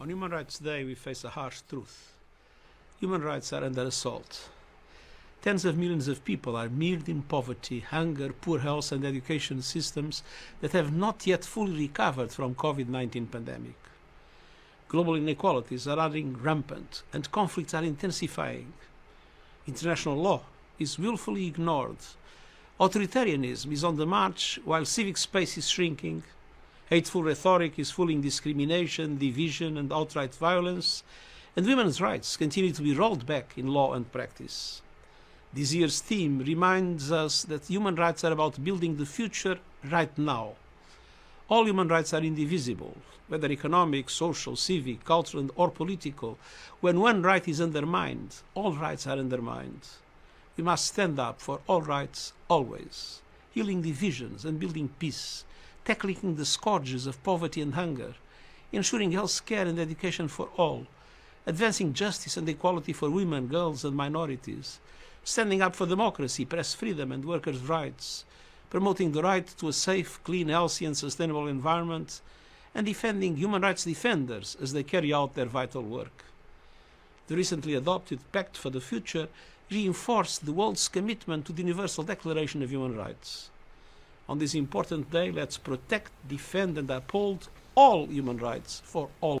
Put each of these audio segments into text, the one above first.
On Human Rights Day, we face a harsh truth. Human rights are under assault. Tens of millions of people are mired in poverty, hunger, poor health and education systems that have not yet fully recovered from COVID-19 pandemic. Global inequalities are running rampant and conflicts are intensifying. International law is willfully ignored. Authoritarianism is on the march while civic space is shrinking. Hateful rhetoric is fueling discrimination, division and outright violence, and women's rights continue to be rolled back in law and practice. This year's theme reminds us that human rights are about building the future right now. All human rights are indivisible, whether economic, social, civic, cultural, or political. When one right is undermined, all rights are undermined. We must stand up for all rights always, healing divisions and building peace, tackling the scourges of poverty and hunger, ensuring health care and education for all, advancing justice and equality for women, girls, and minorities, standing up for democracy, press freedom, and workers' rights, promoting the right to a safe, clean, healthy, and sustainable environment, and defending human rights defenders as they carry out their vital work. The recently adopted Pact for the Future reinforced the world's commitment to the Universal Declaration of Human Rights. On this important day, let's protect, defend, and uphold all human rights for all.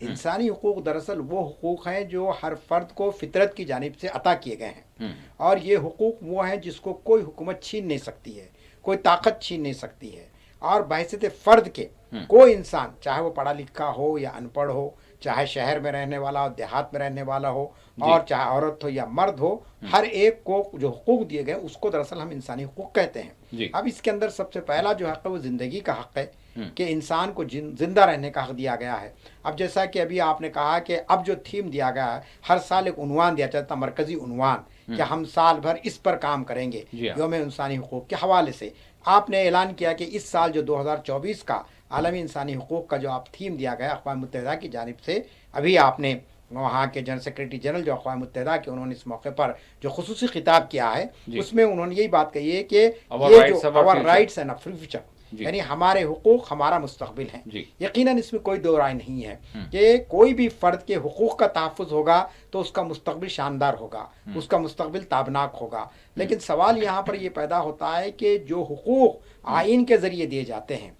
انسانی حقوق دراصل وہ حقوق ہیں جو ہر فرد کو فطرت کی جانب سے عطا کیے گئے ہیں، اور یہ حقوق وہ ہیں جس کو کوئی حکومت چھین نہیں سکتی ہے، کوئی طاقت چھین نہیں سکتی ہے، اور بحیثیت فرد کے کوئی انسان، چاہے وہ پڑھا لکھا ہو یا ان پڑھ ہو، چاہے شہر میں رہنے والا ہو، دیہات میں رہنے والا ہو، اور چاہے عورت ہو یا مرد ہو، ہر ایک کو جو حقوق دیے گئے اس کو دراصل ہم انسانی حقوق کہتے ہیں۔ اب اس کے اندر سب سے پہلا جو حق ہے وہ زندگی کا حق ہے، کہ انسان کو زندہ رہنے کا حق دیا گیا ہے۔ اب جیسا کہ ابھی آپ نے کہا کہ اب جو تھیم دیا گیا ہے، ہر سال ایک عنوان دیا جاتا ہے، مرکزی عنوان، کہ ہم سال بھر اس پر کام کریں گے یوم انسانی حقوق کے حوالے سے۔ آپ نے اعلان کیا کہ اس سال جو 2024 کا عالمی انسانی حقوق کا جو آپ تھیم دیا گیا اقوام متحدہ کی جانب سے، ابھی آپ نے وہاں کے جنرل سیکریٹری جنرل جو اقوام متحدہ کے انہوں نے اس موقع پر جو خصوصی خطاب کیا ہے، اس میں انہوں نے یہی بات کہی ہے کہ یہ جو our rights and our future، یعنی ہمارے حقوق ہمارا مستقبل ہیں۔ یقیناً اس میں کوئی دو رائے نہیں ہے کہ کوئی بھی فرد کے حقوق کا تحفظ ہوگا تو اس کا مستقبل شاندار ہوگا، اس کا مستقبل تابناک ہوگا۔ لیکن سوال یہاں پر یہ پیدا ہوتا ہے کہ جو حقوق آئین کے ذریعے دیے جاتے ہیں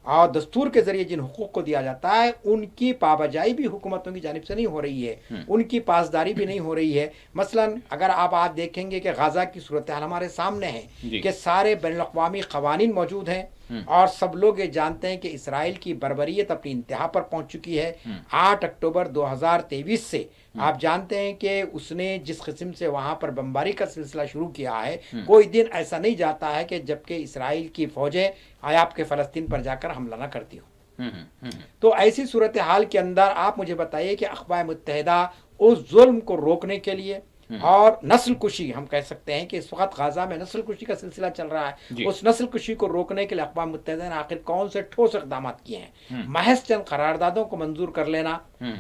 اور دستور کے ذریعے جن حقوق کو دیا جاتا ہے، ان کی پابجائی بھی حکومتوں کی جانب سے نہیں ہو رہی ہے، ان کی پاسداری بھی نہیں ہو رہی ہے۔ مثلا اگر آپ دیکھیں گے کہ غزہ کی صورتحال ہمارے سامنے ہے کہ سارے بین الاقوامی قوانین موجود ہیں، اور سب لوگ یہ جانتے ہیں کہ اسرائیل کی بربریت اپنی انتہا پر پہنچ چکی ہے۔ 8 اکتوبر 2023 سے آپ جانتے ہیں کہ اس نے جس قسم سے وہاں پر بمباری کا سلسلہ شروع کیا ہے، کوئی دن ایسا نہیں جاتا ہے کہ جبکہ اسرائیل کی فوجیں آپ کے فلسطین پر جا کر حملہ نہ کرتی ہوں۔ تو ایسی صورتحال کے اندر آپ مجھے بتائیے کہ اقوام متحدہ اس ظلم کو روکنے کے لیے اور نسل کشی، ہم کہہ سکتے ہیں کہ اس وقت غزہ میں نسل کشی کا سلسلہ چل رہا ہے، اس نسل کشی کو روکنے کے لیے اقوام متحدہ نے آخر کون سے ٹھوس اقدامات کیے ہیں؟ محض چند قراردادوں کو منظور کر لینا،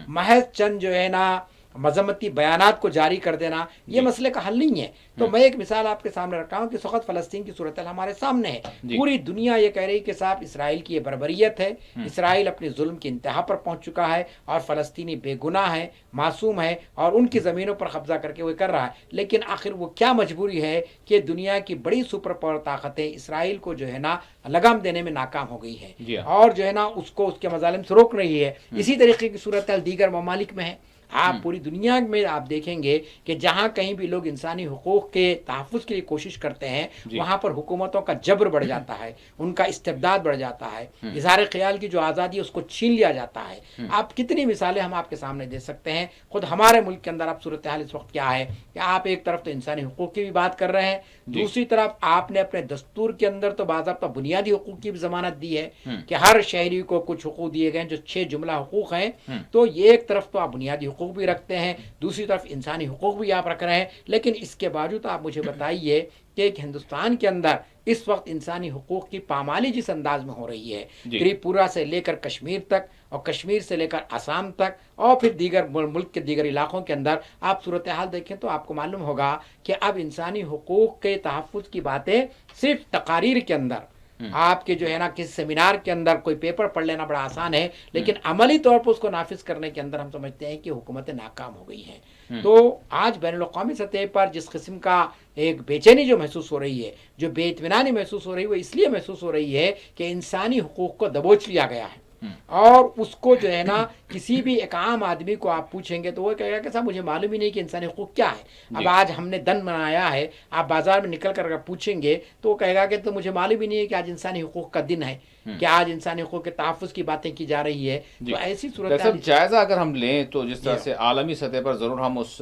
محض چند جو ہے نا مذمتی بیانات کو جاری کر دینا، یہ مسئلے کا حل نہیں ہے۔ تو میں ایک مثال آپ کے سامنے رکھا ہوں کہ اس وقت فلسطین کی صورتحال ہمارے سامنے ہے، پوری دنیا یہ کہہ رہی کہ صاحب اسرائیل کی یہ بربریت ہے، اسرائیل اپنے ظلم کی انتہا پر پہنچ چکا ہے، اور فلسطینی بے گناہ ہے، معصوم ہے، اور ان کی زمینوں پر قبضہ کر کے وہ کر رہا ہے۔ لیکن آخر وہ کیا مجبوری ہے کہ دنیا کی بڑی سپر پاور طاقتیں اسرائیل کو جو ہے نا لگام دینے میں ناکام ہو گئی ہے، اور جو ہے نا اس کو اس کے مظالم سے روک رہی ہے۔ اسی طریقے کی صورتحال دیگر ممالک میں ہے۔ آپ پوری دنیا میں آپ دیکھیں گے کہ جہاں کہیں بھی لوگ انسانی حقوق کے تحفظ کے لیے کوشش کرتے ہیں، وہاں پر حکومتوں کا جبر بڑھ جاتا ہے، ان کا استبداد بڑھ جاتا ہے، اظہار خیال کی جو آزادی ہے اس کو چھین لیا جاتا ہے۔ آپ کتنی مثالیں ہم آپ کے سامنے دے سکتے ہیں۔ خود ہمارے ملک کے اندر اب صورتحال اس وقت کیا ہے کہ آپ ایک طرف تو انسانی حقوق کی بھی بات کر رہے ہیں، دوسری طرف آپ نے اپنے دستور کے اندر تو باضابطہ بنیادی حقوق کی بھی ضمانت دی ہے کہ ہر شہری کو کچھ حقوق دیے گئے ہیں جو 6 جملہ حقوق ہیں۔ تو یہ ایک طرف تو آپ بنیادی حقوق بھی رکھتے ہیں، دوسری طرف انسانی حقوق بھی آپ رکھ رہے ہیں، لیکن اس کے باوجود آپ مجھے بتائیے کہ ایک ہندوستان کے اندر اس وقت انسانی حقوق کی پامالی جس انداز میں ہو رہی ہے، تریپورہ سے لے کر کشمیر تک، اور کشمیر سے لے کر آسام تک، اور پھر دیگر ملک کے دیگر علاقوں کے اندر آپ صورتحال دیکھیں تو آپ کو معلوم ہوگا کہ اب انسانی حقوق کے تحفظ کی باتیں صرف تقاریر کے اندر، آپ کے جو ہے نا کسی سیمینار کے اندر کوئی پیپر پڑھ لینا بڑا آسان ہے، لیکن عملی طور پر اس کو نافذ کرنے کے اندر ہم سمجھتے ہیں کہ حکومتیں ناکام ہو گئی ہیں۔ تو آج بین الاقوامی سطح پر جس قسم کا ایک بے چینی جو محسوس ہو رہی ہے، جو بے اطمینانی محسوس ہو رہی ہے، وہ اس لیے محسوس ہو رہی ہے کہ انسانی حقوق کو دبوچ لیا گیا ہے، اور اس کو جو ہے نا کسی بھی ایک عام آدمی کو آپ پوچھیں گے تو وہ کہے گا کہ صاحب مجھے معلوم ہی نہیں کہ انسانی حقوق کیا ہے۔ اب آج ہم نے دن بنایا ہے، آپ بازار میں نکل کر پوچھیں گے تو وہ کہے گا کہ تو مجھے معلوم ہی نہیں ہے کہ آج انسانی حقوق کا دن ہے، کہ آج انسانی حقوق کے تحفظ کی باتیں کی جا رہی ہے۔ تو ایسی صورت جائزہ اگر ہم لیں تو جس طرح سے عالمی سطح پر ضرور ہم اس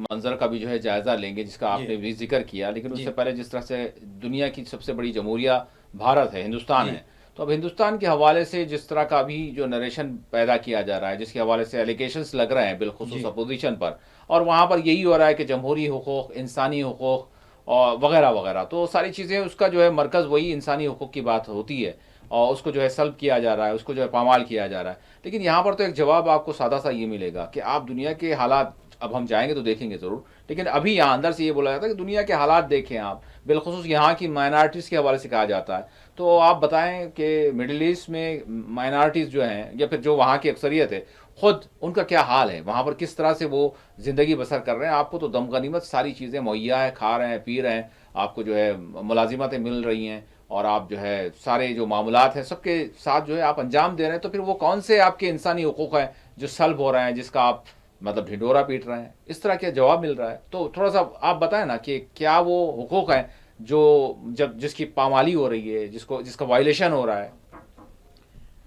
منظر کا بھی جو ہے جائزہ لیں گے جس کا آپ نے بھی ذکر کیا، لیکن اس سے پہلے جس طرح سے دنیا کی سب سے بڑی جمہوریہ بھارت ہے، ہندوستان ہے، تو اب ہندوستان کے حوالے سے جس طرح کا بھی جو نریشن پیدا کیا جا رہا ہے، جس کے حوالے سے ایلیگیشنز لگ رہے ہیں بالخصوص اپوزیشن پر، اور وہاں پر یہی ہو رہا ہے کہ جمہوری حقوق، انسانی حقوق اور وغیرہ وغیرہ، تو ساری چیزیں اس کا جو ہے مرکز وہی انسانی حقوق کی بات ہوتی ہے، اور اس کو جو ہے سلب کیا جا رہا ہے، اس کو جو ہے پامال کیا جا رہا ہے۔ لیکن یہاں پر تو ایک جواب آپ کو سادہ سا یہ ملے گا کہ آپ دنیا کے حالات، اب ہم جائیں گے تو دیکھیں گے ضرور، لیکن ابھی یہاں اندر سے یہ بولا جاتا ہے کہ دنیا کے حالات دیکھیں آپ، بالخصوص یہاں کی مائنارٹیز کے حوالے سے کہا جاتا ہے، تو آپ بتائیں کہ مڈل ایسٹ میں مائنارٹیز جو ہیں یا پھر جو وہاں کی اکثریت ہے، خود ان کا کیا حال ہے، وہاں پر کس طرح سے وہ زندگی بسر کر رہے ہیں۔ آپ کو تو دم غنیمت ساری چیزیں مہیا ہے، کھا رہے ہیں، پی رہے ہیں، آپ کو جو ہے ملازمتیں مل رہی ہیں، اور آپ جو ہے سارے جو معاملات ہیں سب کے ساتھ جو ہے آپ انجام دے رہے ہیں، تو پھر وہ کون سے آپ کے انسانی حقوق ہیں جو سلب ہو رہے ہیں، جس کا آپ مطلب ڈھنڈورا پیٹ رہے ہیں؟ اس طرح کیا جواب مل رہا ہے؟ تو تھوڑا سا آپ بتائیں نا کہ کیا وہ حقوق ہیں جو جس کی پامالی ہو رہی ہے، جس کا وائلیشن ہو رہا ہے؟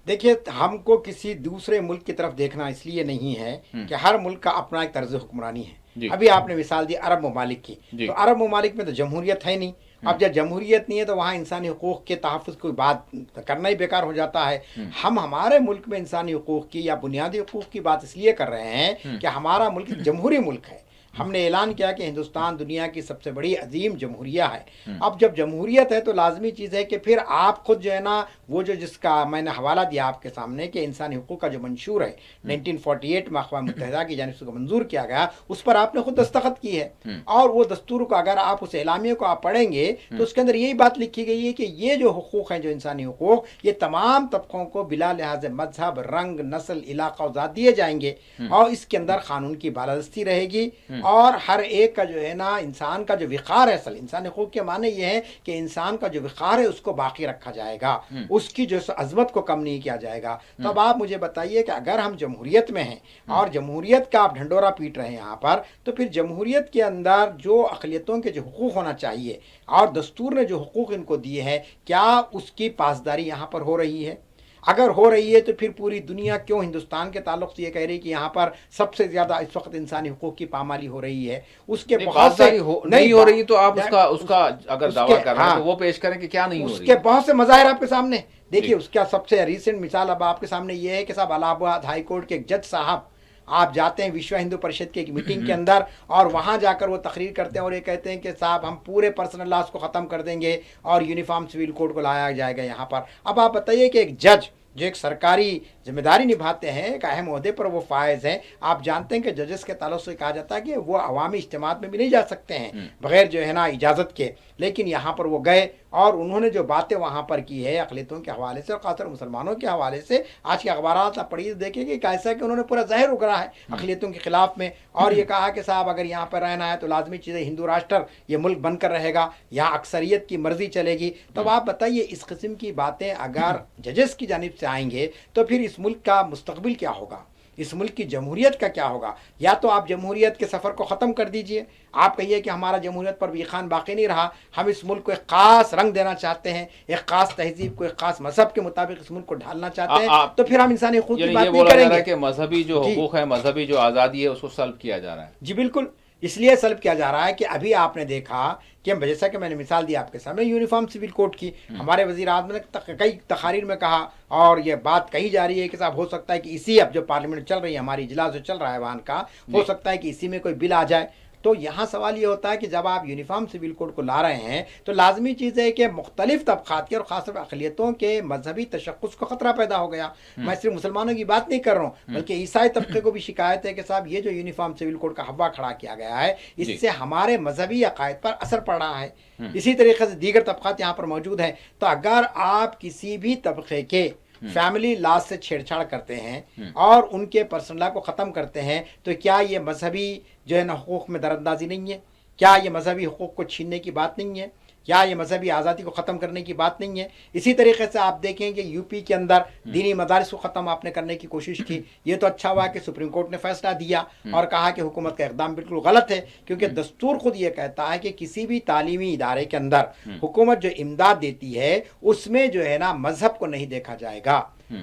دیکھیے، ہم کو کسی دوسرے ملک کی طرف دیکھنا اس لیے نہیں ہے کہ ہر ملک کا اپنا ایک طرز حکمرانی ہے. جی ابھی آپ نے مثال دی عرب ممالک کی، جی تو عرب ممالک میں تو جمہوریت ہے نہیں. اب جب جمہوریت نہیں ہے تو وہاں انسانی حقوق کے تحفظ کوئی بات کرنا ہی بیکار ہو جاتا ہے. ہم ہمارے ملک میں انسانی حقوق کی یا بنیادی حقوق کی بات اس لیے کر رہے ہیں کہ ہمارا ملک جمہوری ملک ہے. ہم نے اعلان کیا کہ ہندوستان دنیا کی سب سے بڑی عظیم جمہوریہ ہے. اب جب جمہوریت ہے تو لازمی چیز ہے کہ پھر آپ خود جو ہے نا، وہ جو جس کا میں نے حوالہ دیا آپ کے سامنے کہ انسانی حقوق کا جو منشور ہے 1948 میں اقوام متحدہ کی جانب سے منظور کیا گیا، اس پر آپ نے خود دستخط کی ہے. اور وہ دستور کو اگر آپ اس اعلامیے کو آپ پڑھیں گے تو اس کے اندر یہی بات لکھی گئی ہے کہ یہ جو حقوق ہیں، جو انسانی حقوق، یہ تمام طبقوں کو بلا لحاظ مذہب، رنگ، نسل، علاقہ و ذات دیے جائیں گے. اور اس کے اندر قانون کی بالادستی رہے گی، اور ہر ایک کا جو ہے نا انسان کا جو وقار ہے، اصل انسانی حقوق کے معنی یہ ہے کہ انسان کا جو وقار ہے اس کو باقی رکھا جائے گا، اس کی جو عظمت کو کم نہیں کیا جائے گا. تو اب آپ مجھے بتائیے کہ اگر ہم جمہوریت میں ہیں اور جمہوریت کا آپ ڈھنڈورا پیٹ رہے ہیں یہاں پر، تو پھر جمہوریت کے اندر جو اقلیتوں کے جو حقوق ہونا چاہیے اور دستور نے جو حقوق ان کو دیے ہیں، کیا اس کی پاسداری یہاں پر ہو رہی ہے؟ اگر ہو رہی ہے تو پھر پوری دنیا کیوں ہندوستان کے تعلق سے یہ کہہ رہی کہ یہاں پر سب سے زیادہ اس وقت انسانی حقوق کی پامالی ہو رہی ہے؟ اس کے بہت سے نہیں ہو رہی، تو آپ اس کا اگر دعویٰ کر رہے ہیں تو وہ پیش کریں کہ کیا نہیں ہو رہی. اس کے بہت سے مظاہر آپ کے سامنے دیکھیے. اس کا سب سے ریسنٹ مثال اب آپ کے سامنے یہ ہے کہ صاحب الہ آباد ہائی کورٹ کے ایک جج صاحب، آپ جاتے ہیں وشو ہندو پریشد کی ایک میٹنگ کے اندر اور وہاں جا کر وہ تقریر کرتے ہیں اور یہ کہتے ہیں کہ صاحب ہم پورے پرسنل لاز کو ختم کر دیں گے اور یونیفارم سول کوڈ کو لایا جائے گا یہاں پر. اب آپ بتائیے کہ ایک جج جو ایک سرکاری ذمہ داری نبھاتے ہیں، ایک اہم عہدے پر وہ فائز ہیں، آپ جانتے ہیں کہ ججز کے تعلق سے کہا جاتا ہے کہ وہ عوامی اجتماعات میں بھی نہیں جا سکتے ہیں بغیر جو ہے نا اجازت کے. لیکن یہاں پر وہ گئے اور انہوں نے جو باتیں وہاں پر کی ہے اقلیتوں کے حوالے سے اور خاص طور مسلمانوں کے حوالے سے، آج کے اخبارات آپ پڑھیے دیکھیں کہ کیسا ہے کہ انہوں نے پورا زہر اگلا ہے اقلیتوں کے خلاف میں، اور یہ کہا کہ صاحب اگر یہاں پر رہنا ہے تو لازمی چیز ہے ہندو راشٹر یہ ملک بن کر رہے گا، یہاں اکثریت کی مرضی چلے گی. تو آپ بتائیے اس قسم کی باتیں اگر ججز کی جانب سے آئیں گے تو پھر اس ملک کا مستقبل کیا ہوگا؟ اس ملک کی جمہوریت کا کیا ہوگا؟ یا تو آپ جمہوریت کے سفر کو ختم کر دیجئے، آپ کہیے کہ ہمارا جمہوریت پر بھی خان باقی نہیں رہا، ہم اس ملک کو ایک خاص رنگ دینا چاہتے ہیں، ایک خاص تہذیب کو ایک خاص مذہب کے مطابق اس ملک کو ڈھالنا چاہتے ہیں، تو پھر ہم انسانی حقوق کی بات نہیں کریں گے. کہ مذہبی جو حقوق ہے، مذہبی جو آزادی ہے، اس کو سلب کیا جا رہا ہے. جی بالکل، اس لیے سلب کیا جا رہا ہے کہ ابھی آپ نے دیکھا کہ جیسا کہ میں نے مثال دی آپ کے سامنے یونیفارم سول کوڈ کی، ہمارے وزیر اعظم نے کئی تقاریر میں کہا اور یہ بات کہی جا رہی ہے کہ صاحب ہو سکتا ہے کہ اسی اب جو پارلیمنٹ چل رہی ہے، ہماری اجلاس جو چل رہا ہے وہاں کا، ہو سکتا ہے کہ اسی میں کوئی بل آ جائے. تو یہاں سوال یہ ہوتا ہے کہ جب آپ یونیفارم سول کوڈ کو لا رہے ہیں تو لازمی چیز ہے کہ مختلف طبقات کے اور خاص طور پر اقلیتوں کے مذہبی تشخص کو خطرہ پیدا ہو گیا. میں صرف مسلمانوں کی بات نہیں کر رہا ہوں بلکہ عیسائی طبقے کو بھی شکایت ہے کہ صاحب یہ جو یونیفارم سول کوڈ کا ہوا کھڑا کیا گیا ہے اس سے ہمارے مذہبی عقائد پر اثر پڑ رہا ہے. اسی طریقے سے دیگر طبقات یہاں پر موجود ہیں. تو اگر آپ کسی بھی طبقے کے فیملی لاز سے چھیڑ چھاڑ کرتے ہیں اور ان کے پرسنل لا کو ختم کرتے ہیں تو کیا یہ مذہبی جو ہے نا حقوق میں دراندازی نہیں ہے؟ کیا یہ مذہبی حقوق کو چھیننے کی بات نہیں ہے؟ کیا یہ مذہبی آزادی کو ختم کرنے کی بات نہیں ہے؟ اسی طریقے سے آپ دیکھیں کہ یو پی کے اندر دینی مدارس کو ختم آپ نے کرنے کی کوشش کی. یہ تو اچھا ہوا کہ سپریم کورٹ نے فیصلہ دیا اور کہا کہ حکومت کا اقدام بالکل غلط ہے، کیونکہ دستور خود یہ کہتا ہے کہ کسی بھی تعلیمی ادارے کے اندر حکومت جو امداد دیتی ہے اس میں جو ہے نا مذہب کو نہیں دیکھا جائے گا،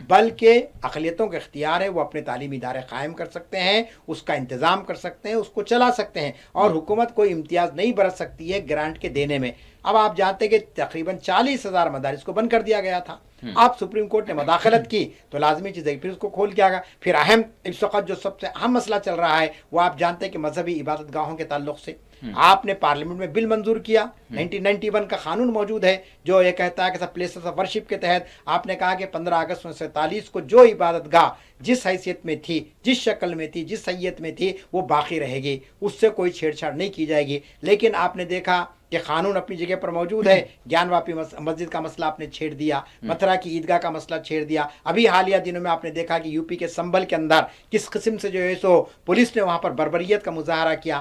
بلکہ اقلیتوں کا اختیار ہے، وہ اپنے تعلیمی ادارے قائم کر سکتے ہیں، اس کا انتظام کر سکتے ہیں، اس کو چلا سکتے ہیں، اور حکومت کوئی امتیاز نہیں برت سکتی ہے گرانٹ کے دینے میں. اب آپ جانتے ہیں کہ تقریباً 40,000 مدارس کو بند کر دیا گیا تھا. آپ سپریم کورٹ نے مداخلت کی تو لازمی چیز ہے پھر اس کو کھول کیا گیا. پھر اہم اس وقت جو سب سے اہم مسئلہ چل رہا ہے وہ آپ جانتے ہیں کہ مذہبی عبادت گاہوں کے تعلق سے آپ نے پارلیمنٹ میں بل منظور کیا. 1991 کا قانون موجود ہے جو یہ کہتا ہے کہ سب پلیسز آف ورشپ کے تحت آپ نے کہا کہ 15 اگست 1947 کو جو عبادت گاہ جس حیثیت میں تھی، جس شکل میں تھی، جس حیثیت میں تھی وہ باقی رہے گی، اس سے کوئی چھیڑ چھاڑ نہیں کی جائے گی. لیکن آپ نے دیکھا کہ قانون اپنی جگہ پر موجود ہے، گیان واپی مسجد کا مسئلہ آپ نے چھیڑ دیا، متھرا کی عیدگاہ کا مسئلہ چھیڑ دیا. ابھی حالیہ دنوں میں آپ نے دیکھا کہ یو پی کے سنبھل کے اندر کس قسم سے جو ہے سو پولیس نے وہاں پر بربریت کا مظاہرہ کیا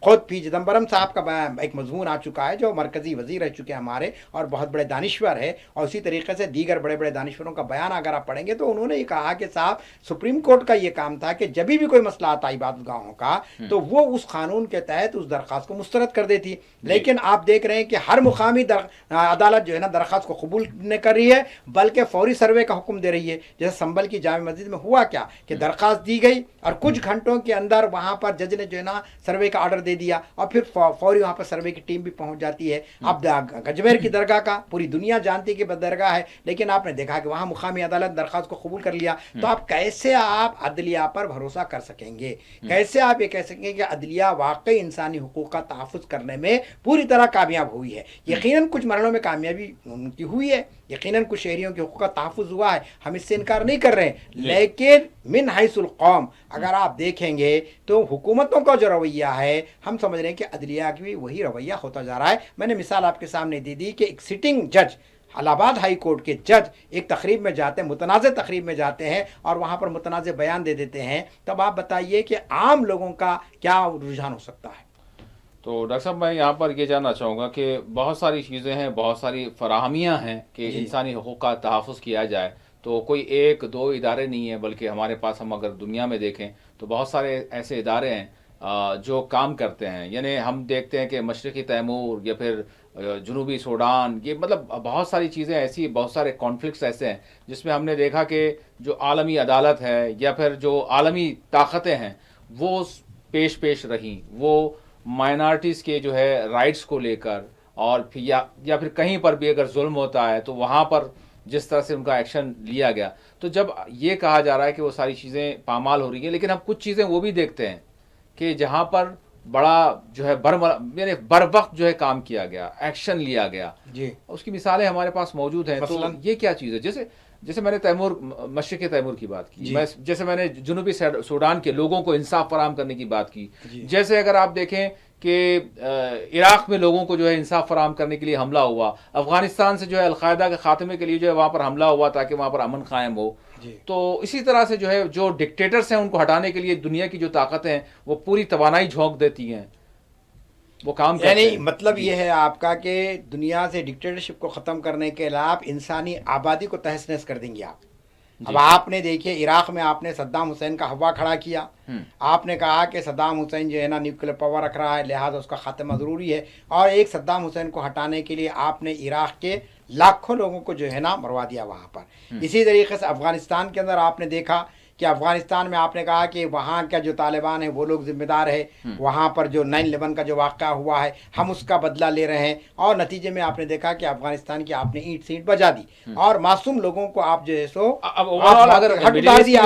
خود پی چدمبرم صاحب کا ایک مضمون آ چکا ہے جو مرکزی وزیر رہ چکے ہیں ہمارے اور بہت بڑے دانشور ہے، اور اسی طریقے سے دیگر بڑے بڑے دانشوروں کا بیان اگر آپ پڑھیں گے تو انہوں نے یہ کہا کہ صاحب سپریم کورٹ کا یہ کام تھا کہ جب بھی کوئی مسئلہ آتا عبادت گاہوں کا تو وہ اس قانون کے تحت اس درخواست کو مسترد کر دیتی، لیکن آپ دیکھ رہے ہیں کہ ہر مقامی عدالت جو ہے نا درخواست کو قبول نہیں کر رہی ہے بلکہ فوری سروے کا حکم دے رہی ہے. جیسے سنبل کی جامع مسجد میں ہوا کیا کہ درخواست دی گئی اور کچھ گھنٹوں کے اندر وہاں پر جج نے جو ہے نا سروے کا آرڈر دے دیا اور پھر فوری وہاں پر سروے کی ٹیم بھی پہنچ جاتی ہے. اب گجمیر کی درگاہ کا پوری دنیا جانتی ہے کہ درگاہ ہے، لیکن آپ نے دیکھا کہ وہاں مقامی عدالت درخواست کو قبول کر لیا. تو آپ کیسے آپ عدلیہ پر بھروسہ کر سکیں گے؟ کیسے آپ یہ کہہ سکیں گے کہ عدلیہ واقعی انسانی حقوق کا تحفظ کرنے میں پوری طرح کامیاب ہوئی ہے؟ یقیناً کچھ مرحلوں میں کامیابی ان کی ہوئی ہے، یقیناً کچھ شہریوں کے حقوق کا تحفظ ہوا ہے، ہم اس سے انکار نہیں کر رہے ہیں، لیکن من حیث القوم اگر آپ دیکھیں گے تو حکومتوں کا جو رویہ ہے ہم سمجھ رہے ہیں کہ عدلیہ کی بھی وہی رویہ ہوتا جا رہا ہے. میں نے مثال آپ کے سامنے دے دی کہ ایک سٹنگ جج الہ آباد ہائی کورٹ کے جج ایک تقریب میں جاتے ہیں، متنازع تقریب میں جاتے ہیں اور وہاں پر متنازع بیان دے دیتے ہیں، تب آپ بتائیے کہ عام لوگوں کا کیا رجحان ہو سکتا ہے؟ تو ڈاکٹر صاحب میں یہاں پر یہ جاننا چاہوں گا کہ بہت ساری چیزیں ہیں، بہت ساری فراہمیاں ہیں کہ انسانی حقوق کا تحفظ کیا جائے، تو کوئی ایک دو ادارے نہیں ہیں بلکہ ہمارے پاس ہم اگر دنیا میں دیکھیں تو بہت سارے ایسے ادارے ہیں جو کام کرتے ہیں. یعنی ہم دیکھتے ہیں کہ مشرقی تیمور یا پھر جنوبی سوڈان، یہ مطلب بہت ساری چیزیں ایسی، بہت سارے کانفلکٹس ایسے ہیں جس میں ہم نے دیکھا کہ جو عالمی عدالت ہے یا پھر جو عالمی طاقتیں ہیں وہ پیش رہیں، وہ مائنارٹیز کے جو ہے رائٹس کو لے کر، اور پھر یا پھر کہیں پر بھی اگر ظلم ہوتا ہے تو وہاں پر جس طرح سے ان کا ایکشن لیا گیا. تو جب یہ کہا جا رہا ہے کہ وہ ساری چیزیں پامال ہو رہی ہیں، لیکن ہم کچھ چیزیں وہ بھی دیکھتے ہیں کہ جہاں پر بڑا جو ہے یعنی بر وقت جو ہے کام کیا گیا، ایکشن لیا گیا، اس کی مثالیں ہمارے پاس موجود ہیں. تو یہ کیا چیز ہے؟ جیسے میں نے مشرقی تیمور کی بات کی، جیسے میں نے جنوبی سوڈان کے لوگوں کو انصاف فراہم کرنے کی بات کی، جیسے اگر آپ دیکھیں کہ عراق میں لوگوں کو جو ہے انصاف فراہم کرنے کے لیے حملہ ہوا، افغانستان سے جو ہے القاعدہ کے خاتمے کے لیے جو ہے وہاں پر حملہ ہوا تاکہ وہاں پر امن قائم ہو. تو اسی طرح سے جو ہے جو ڈکٹیٹرز ہیں ان کو ہٹانے کے لیے دنیا کی جو طاقتیں ہیں وہ پوری توانائی جھونک دیتی ہیں، وہ کام کرتے ہیں. یعنی مطلب یہ ہے آپ کا کہ دنیا سے ڈکٹیٹرشپ کو ختم کرنے کے علاوہ انسانی آبادی کو تہس نہس کر دیں گے آپ. اب آپ نے دیکھیے عراق میں آپ نے صدام حسین کا ہوا کھڑا کیا، آپ نے کہا کہ صدام حسین جو ہے نا نیوکلیر پاور رکھ رہا ہے لہٰذا اس کا خاتمہ ضروری ہے، اور ایک صدام حسین کو ہٹانے کے لیے آپ نے عراق کے لاکھوں لوگوں کو جو ہے نا مروا دیا وہاں پر. اسی طریقے سے افغانستان کے اندر آپ نے دیکھا کہ افغانستان میں آپ نے کہا کہ وہاں کا جو طالبان ہے وہ لوگ ذمہ دار ہے، وہاں پر جو 9/11 کا جو واقعہ ہوا ہے ہم اس کا بدلہ لے رہے ہیں، اور نتیجے میں آپ نے دیکھا کہ افغانستان کی آپ نے اینٹ سے اینٹ بجا دی اور معصوم لوگوں کو آپ جو ہے سو اگر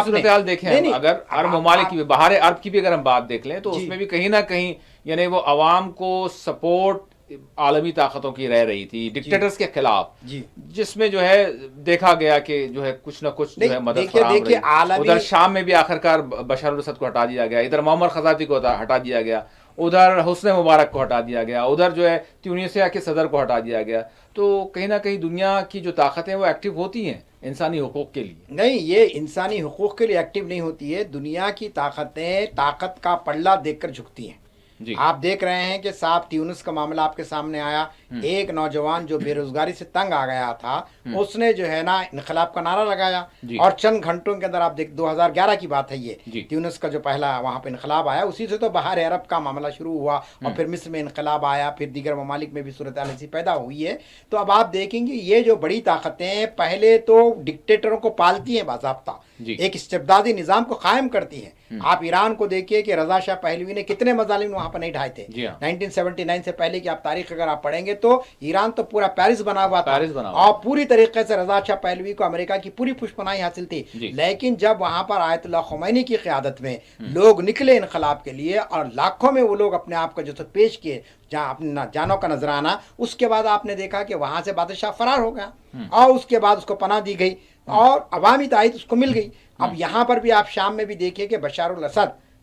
صورتحال دیکھیں، اگر عرب ممالک کی باہر عرب کی بھی اگر ہم بات دیکھ لیں تو اس میں بھی کہیں نہ کہیں یعنی وہ عوام کو سپورٹ عالمی طاقتوں کی رہ رہی تھی ڈکٹیٹرز کے خلاف، جس میں جو ہے دیکھا گیا کہ جو ہے کچھ نہ کچھ جو ہے مدد فراہم رہی. ادھر شام میں بھی آخر کار بشار الاسد کو ہٹا دیا گیا، ادھر معمر قذافی کو ہٹا دیا گیا، ادھر حسنی مبارک کو ہٹا دیا گیا، ادھر جو ہے تیونسیا کے صدر کو ہٹا دیا گیا. تو کہیں نہ کہیں دنیا کی جو طاقتیں وہ ایکٹیو ہوتی ہیں انسانی حقوق کے لیے. نہیں، یہ انسانی حقوق کے لیے ایکٹیو نہیں ہوتی ہے، دنیا کی طاقتیں طاقت کا پلڑا دیکھ کر جھکتی ہیں. آپ دیکھ رہے ہیں کہ صاحب تیونس کا معاملہ آپ کے سامنے آیا، ایک نوجوان جو بے روزگاری سے تنگ آ گیا تھا اس نے جو ہے نا انقلاب کا نعرہ لگایا، اور چند گھنٹوں کے اندر آپ دیکھ 2011 کی بات ہے یہ تیونس کا جو پہلا وہاں پہ انقلاب آیا، اسی سے تو بہار عرب کا معاملہ شروع ہوا اور پھر مصر میں انقلاب آیا، پھر دیگر ممالک میں بھی صورتحال ایسی پیدا ہوئی ہے. تو اب آپ دیکھیں گے یہ جو بڑی طاقتیں پہلے تو ڈکٹیٹروں کو پالتی ہیں باضابطہ، ایک استبدادی نظام کو قائم کرتی ہیں. آپ ایران کو دیکھیے کہ رضا شاہ پہلوی نے کتنے مظالم وہاں پر نہیں ڈھائے تھے. 1979 سے پہلے کی آپ تاریخ اگر آپ پڑھیں گے تو ایران تو پورا پیرس بنا ہوا تھا اور پوری طریقے سے رضا شاہ پہلوی کو امریکہ کی پوری پشپناہی حاصل تھی. لیکن جب وہاں پر آیت اللہ خمینی کی قیادت میں لوگ نکلے انقلاب کے لیے اور لاکھوں میں وہ لوگ اپنے آپ کو جو پیش کیے جہاں اپنے جانوں کا نذرانہ، اس کے بعد آپ نے دیکھا کہ وہاں سے بادشاہ فرار ہو گیا اور اس کے بعد اس کو پناہ دی گئی اور عوامی تائید اس کو مل گئی. اب یہاں پر بھی آپ شام میں بھی دیکھیے کہ بشار الاسد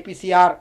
APCR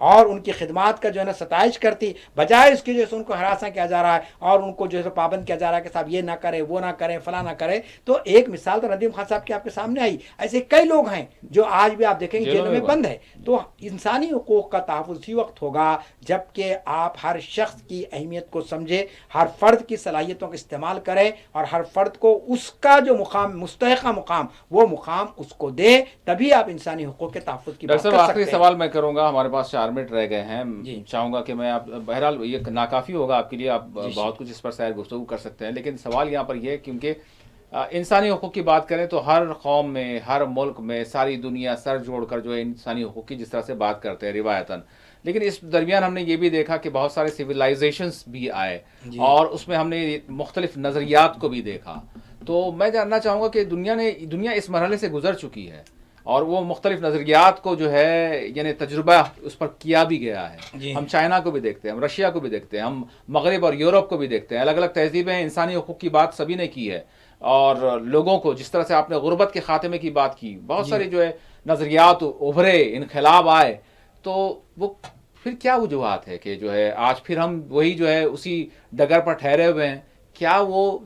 اور ان کی خدمات کا جو ہے نا ستائش کرتی، بجائے اس کی جو ہے ان کو ہراساں کیا جا رہا ہے اور ان کو جو ہے پابند کیا جا رہا ہے کہ صاحب یہ نہ کرے، وہ نہ کرے، فلاں نہ کرے. تو ایک مثال تو ندیم خان صاحب کی آپ کے سامنے آئی. ایسے کئی لوگ ہیں جو آج بھی آپ دیکھیں گے جیلوں میں بند ہے. تو انسانی حقوق کا تحفظ اسی وقت ہوگا جب کہ آپ ہر شخص کی اہمیت کو سمجھے، ہر فرد کی صلاحیتوں کا استعمال کریں اور ہر فرد کو اس کا جو مقام، مستحقہ مقام، وہ مقام اس کو دیں. تبھی آپ انسانی حقوق کے تحفظ کی بات کر سکتے ہیں. آخری سوال میں کروں گا، ہمارے پاس 4 منٹ رہ گئے ہیں. چاہوں گا کہ میں آپ، بہرحال یہ ناکافی ہوگا آپ کے لیے، آپ بہت کچھ اس پر شاید گفتگو کر سکتے ہیں، لیکن سوال یہاں پر یہ ہے کیونکہ انسانی حقوق کی بات کریں تو ہر قوم میں، ہر ملک میں، ساری دنیا سر جوڑ کر جو ہے انسانی حقوق کی جس طرح سے بات کرتے ہیں روایتاً، لیکن اس درمیان ہم نے یہ بھی دیکھا کہ بہت سارے سویلائزیشنز بھی آئے اور اس میں ہم نے مختلف نظریات کو بھی دیکھا. تو میں جاننا چاہوں گا کہ دنیا اس مرحلے سے گزر چکی ہے اور وہ مختلف نظریات کو جو ہے یعنی تجربہ اس پر کیا بھی گیا ہے. ہم چائنا کو بھی دیکھتے ہیں، ہم رشیا کو بھی دیکھتے ہیں، ہم مغرب اور یورپ کو بھی دیکھتے ہیں. الگ الگ تہذیبیں، انسانی حقوق کی بات سبھی نے کی ہے اور لوگوں کو جس طرح سے آپ نے غربت کے خاتمے کی بات کی، بہت ساری جو ہے نظریات ابھرے، انقلاب آئے. تو وہ پھر کیا وجوہات ہے کہ جو ہے آج پھر ہم وہی جو ہے اسی ڈگر پر ٹھہرے ہوئے ہیں؟ کیا وہ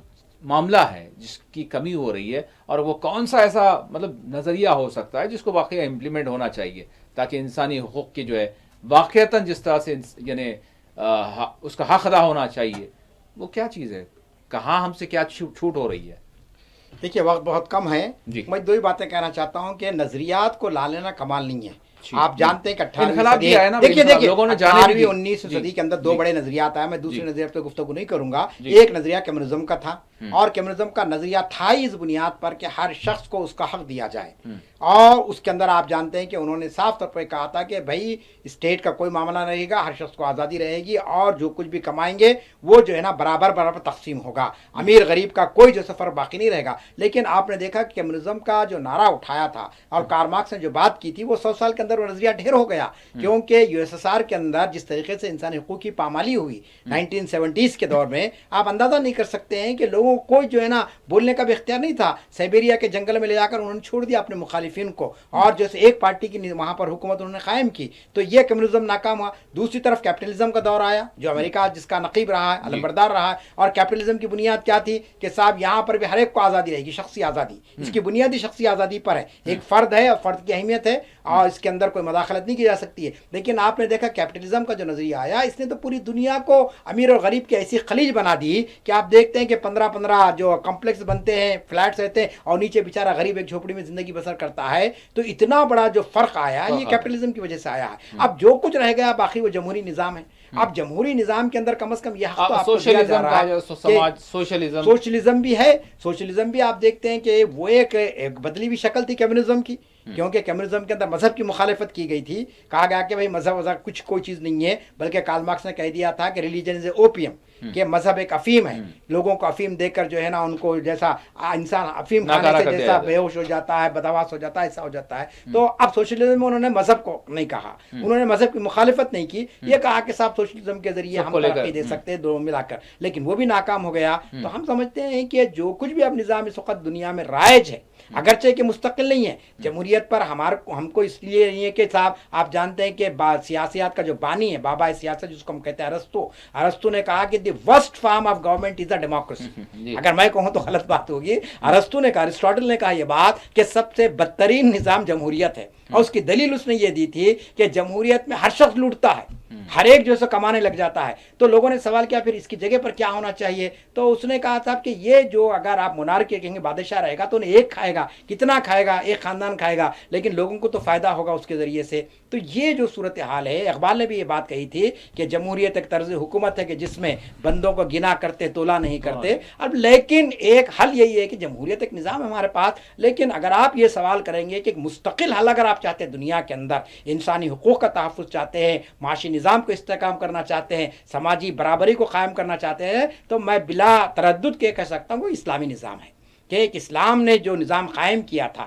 معاملہ ہے جس کی کمی ہو رہی ہے اور وہ کون سا ایسا مطلب نظریہ ہو سکتا ہے جس کو واقعی امپلیمنٹ ہونا چاہیے تاکہ انسانی حقوق کی جو ہے واقعتاً جس طرح سے یعنی اس کا حق ادا ہونا چاہیے، وہ کیا چیز ہے؟ کہاں ہم سے کیا چھوٹ ہو رہی ہے؟ دیکھیے وقت بہت کم ہے. میں 2 ہی باتیں کہنا چاہتا ہوں کہ نظریات کو لا لینا کمال نہیں ہے. آپ جانتے ہیں کہ 18ویں 19ویں صدی کے اندر 2 بڑے نظریات آئے. میں دوسرے نظریات پہ گفتگو نہیں کروں گا. ایک نظریہ کمیونزم کا تھا اور کمیونزم کا نظریہ تھا اس بنیاد پر کہ ہر شخص کو اس کا حق دیا جائے اور اس کے اندر آپ جانتے ہیں کہ انہوں نے صاف طور پر کہا تھا کہ بھائی اسٹیٹ کا کوئی معاملہ نہیں رہے گا، ہر شخص کو آزادی رہے گی اور جو کچھ بھی کمائیں گے وہ جو ہے نا برابر برابر تقسیم ہوگا، امیر غریب کا کوئی جو سفر باقی نہیں رہے گا. لیکن آپ نے دیکھا کہ کمیونزم کا جو نعرہ اٹھایا تھا اور کارل مارکس نے جو بات کی تھی وہ 100 سال کے اندر وہ نظریہ ڈھیر ہو گیا کیونکہ USSR کے اندر جس طریقے سے انسانی حقوق کی پامالی ہوئی 1970s کے دور میں، آپ اندازہ نہیں کر سکتے ہیں کہ لوگوں کو جو ہے نا بولنے کا بھی اختیار نہیں تھا. سائبیریا کے جنگل میں لے جا کر انہوں نے چھوڑ دیا اپنے مخالفین کو اور جیسے ایک پارٹی کی وہاں پر حکومت انہوں نے قائم کی. تو یہ کمیونزم ناکام ہوا. دوسری طرف کیپٹلزم کا دور آیا جو امریکہ جس کا نقیب رہا ہے، علمبردار رہا ہے. اور کیپٹلزم کی بنیاد کیا تھی کہ صاحب یہاں پر بھی ہر ایک کو آزادی رہے گی، شخصی آزادی. اس کی بنیادی شخصی آزادی پر ہے. ایک فرد ہے اور فرد کی اہمیت ہے اور اس کے اندر کوئی مداخلت نہیں کی جا سکتی ہے. لیکن آپ نے دیکھا کیپٹلزم کا جو نظریہ آیا اس نے تو پوری دنیا کو امیر اور غریب کی ایسی خلیج بنا دی کہ آپ دیکھتے ہیں کہ 15 جو کمپلیکس بنتے ہیں، فلیٹس رہتے ہیں اور نیچے بیچارہ غریب ایک جھوپڑی میں زندگی بسر کرتا ہے. تو اتنا بڑا جو فرق آیا یہ کیپٹلزم کی وجہ سے آیا ہے. اب جو کچھ رہ گیا باقی وہ جمہوری نظام ہے. اب جمہوری نظام کے اندر کم از کم یہ حق تو آپ کو دیا جا رہا ہے. سوشلزم بھی ہے. سوشلزم بھی آپ دیکھتے ہیں کہ وہ ایک بدلی ہوئی شکل تھی کمیونزم کی کیونکہ کمیونزم کے اندر مذہب کی مخالفت کی گئی تھی. کہا گیا کہ بھائی مذہب کچھ کوئی چیز نہیں ہے، بلکہ کارل مارکس نے کہہ دیا تھا کہ ریلیجن از اے اوپیم، کہ مذہب ایک افیم ہے. لوگوں کو افیم دے کر جو ہے نا ان کو جیسا انسان افیم کھانے سے جیسا بے ہوش ہو جاتا ہے، بدحواس ہو جاتا ہے، ایسا ہو جاتا ہے. تو اب سوشلزم میں انہوں نے مذہب کو نہیں کہا، انہوں نے مذہب کی مخالفت نہیں کی. یہ کہا کہ صاحب سوشلزم کے ذریعے ہم ترقی دے سکتے ہیں دونوں ملا کر، لیکن وہ بھی ناکام ہو گیا. تو ہم سمجھتے ہیں کہ جو کچھ بھی اب نظام اس وقت دنیا میں رائج ہے اگرچہ کہ مستقل نہیں ہے. جمہوریت پر ہم کو اس لیے نہیں ہے کہ صاحب آپ جانتے ہیں کہ سیاسیات کا جو بانی ہے، بابا سیاست جس کو ہم کہتے ہیں ارسطو نے کہا کہ دی worst form of government is a democracy. اگر میں کہوں تو غلط بات ہوگی. ارسطو نے کہا، ارسطاٹل نے کہا یہ بات کہ سب سے بدترین نظام جمہوریت ہے اور اس کی دلیل اس نے یہ دی تھی کہ جمہوریت میں ہر شخص لوٹتا ہے، ہر ایک جو ہے کمانے لگ جاتا ہے. تو لوگوں نے سوال کیا پھر اس کی جگہ پر کیا ہونا چاہیے؟ تو اس نے کہا صاحب کہ یہ جو اگر آپ مونارکی کہیں گے بادشاہ رہے گا تو انہیں ایک کھائے گا، کتنا کھائے گا؟ ایک خاندان کھائے گا، لیکن لوگوں کو تو فائدہ ہوگا اس کے ذریعے سے. تو یہ جو صورتحال ہے، اقبال نے بھی یہ بات کہی تھی کہ جمہوریت ایک طرز حکومت ہے کہ جس میں بندوں کو گنا کرتے تولا نہیں کرتے. اب لیکن ایک حل یہی ہے کہ جمہوریت ایک نظام ہے ہمارے پاس، لیکن اگر آپ یہ سوال کریں گے کہ ایک مستقل حل اگر آپ چاہتے ہیں دنیا کے اندر، انسانی حقوق کا تحفظ چاہتے ہیں، معاشی نظام کو استحکام کرنا چاہتے ہیں، سماجی برابری کو قائم کرنا چاہتے ہیں، تو میں بلا تردد کے کہہ سکتا ہوں وہ اسلامی نظام ہے. کہ ایک اسلام نے جو نظام قائم کیا تھا